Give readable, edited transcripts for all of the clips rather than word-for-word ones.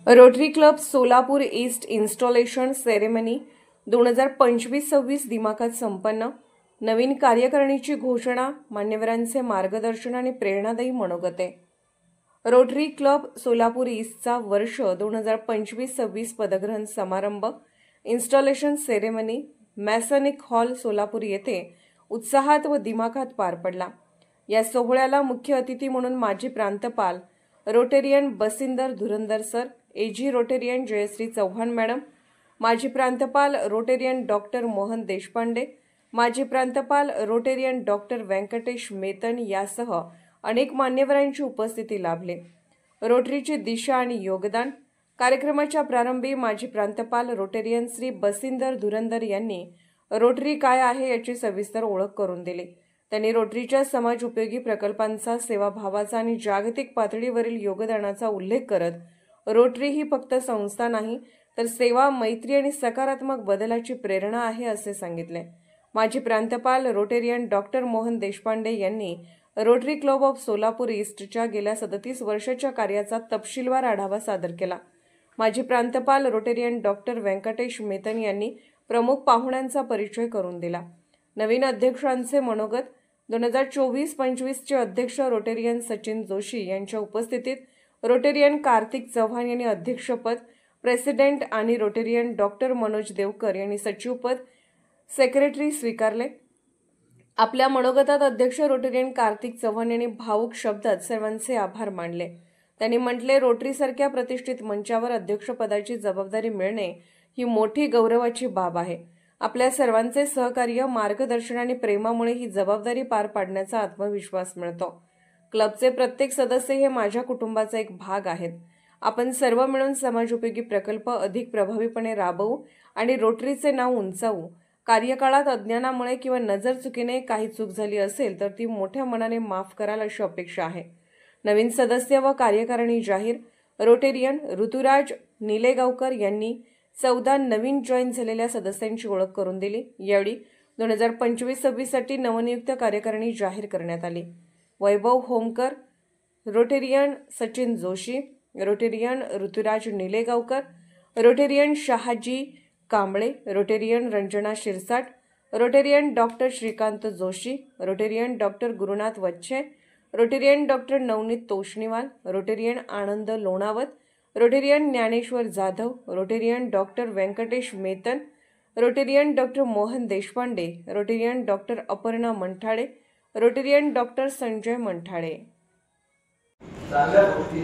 Rotary club Solapur east installation ceremony 2025-26 दिमाखात संपन्न। नवीन कार्यकारिणीची घोषणा, मान्यवरांचे मार्गदर्शन आणि प्रेरणादायी मनोगते। रोटरी क्लब सोलापूर ईस्टचा वर्ष 2025-26 पदग्रहण समारंभ इन्स्टॉलेशन सेरेमनी मॅसनिक हॉल सोलापूर येथे उत्साहात व दिमाखात पार पडला। या सोहळ्याला मुख्य अतिथी म्हणून माजी प्रांतपाल Rotarian Basinder Dhurandar sir, AG Rotarian Jayashree Chauhan madam, माजी प्रांतपाल रोटेरियन डॉक्टर मोहन देशपांडे, माजी प्रांतपाल रोटेरियन डॉक्टर व्यंकटेश मेतन यासह अनेक मान्यवरांची उपस्थिती लाभले। रोटरीची दिशा आणि योगदान। कार्यक्रमाच्या प्रारंभी माजी प्रांतपाल रोटेरियन श्री बसिंदर धुरंदर यांनी रोटरी काय आहे याची सविस्तर ओळख करून दिली। त्यांनी रोटरीच्या समाज उपयोगी प्रकल्पांचा, सेवाभावाचा आणि जागतिक पातळीवरील योगदानाचा उल्लेख करत रोटरी ही फक्त संस्था नाही तर सेवा, मैत्री आणि सकारात्मक बदलाची प्रेरणा आहे असे सांगितले। माजी प्रांतपाल रोटेरियन डॉक्टर मोहन देशपांडे यांनी रोटरी क्लब ऑफ सोलापूर ईस्टच्या गेल्या 37 वर्षाच्या कार्याचा तपशीलवार आढावा सादर केला। माजी प्रांतपाल रोटेरियन डॉक्टर व्यंकटेश मेतन यांनी प्रमुख पाहुण्यांचा परिचय करून दिला। नवीन अध्यक्षांचे मनोगत। 2024-25 चे अध्यक्ष रोटेरियन सचिन जोशी यांच्या उपस्थितीत रोटेरियन कार्तिक चव्हाण यांनी अध्यक्षपद, प्रेसिडेंट आणि रोटेरियन डॉक्टर मनोज देवकर यांनी सचिवपद, सेक्रेटरी स्वीकारले। आपल्या मनोगतात अध्यक्ष रोटेरियन कार्तिक चव्हाण यांनी भावुक शब्दात सर्वांचे आभार मानले। त्यांनी म्हटले, रोटरीसारख्या प्रतिष्ठित मंचावर अध्यक्षपदाची जबाबदारी मिळणे ही मोठी गौरवाची बाब आहे। आपल्या सर्वांचे सहकार्य, मार्गदर्शन आणि प्रेमामुळे ही जबाबदारी पार पाडण्याचा आत्मविश्वास मिळतो। क्लबचे प्रत्येक सदस्य हे माझ्या कुटुंबाचा एक भाग आहेत। आपण सर्व मिळून समाजोपयोगी प्रकल्प अधिक प्रभावीपणे राबवू आणि रोटरीचे नाव उंचावू। कार्यकाळात अज्ञानामुळे किंवा नजर चुकीने काही चूक झाली असेल तर ती मोठ्या मनाने माफ कराल अशी अपेक्षा आहे। नवीन सदस्य व कार्यकारिणी जाहीर। रोटेरियन ऋतुराज निलेगावकर यांनी 14 नवीन जॉईन झालेल्या सदस्यांची ओळख करून दिली। यावेळी 2025-26 साठी नवनियुक्त कार्यकारिणी जाहीर करण्यात आली। Vaibhav Homkar, Rotarian Sachin Joshi, Rotarian Rituraj Nilegaonkar, Rotarian Shahaji Kamble, Rotarian Ranjana Shirsat, Rotarian doctor Shrikant Joshi, Rotarian doctor Gurunath Vachhe, Rotarian doctor Navneet Toshniwal, Rotarian Anand Lonavat, Rotarian Dnyaneshwar Jadhav, Rotarian doctor Vyankatesh Metan, Rotarian doctor Mohan Deshpande, Rotarian doctor Aparna Manthale, Rotarian doctor Sanjay Manthale. चांगल्या गोष्टी,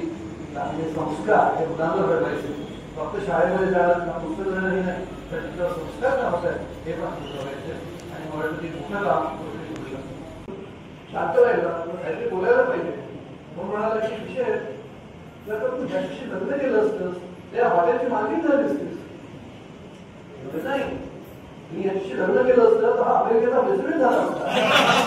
चांगले संस्कार हे मुलांना घडवायचे। फक्त शाळेमध्ये जाणं, पुस्तक नाही तर तिथं संस्कार काय हे पण शिकवायचे आणि मला ती मोठं काम करू शकतो। शांत राहिला काहीतरी बोलायला पाहिजे। म्हणून म्हणाला की विषय जर तू ज्याच्याशी लग्न केलं असतंस त्या हॉटेलची मालकीण झाली असतीस नाही, मी याच्याशी लग्न केलं असतं तर हा अमेरिकेचा प्रेसिडेंट झाला असता।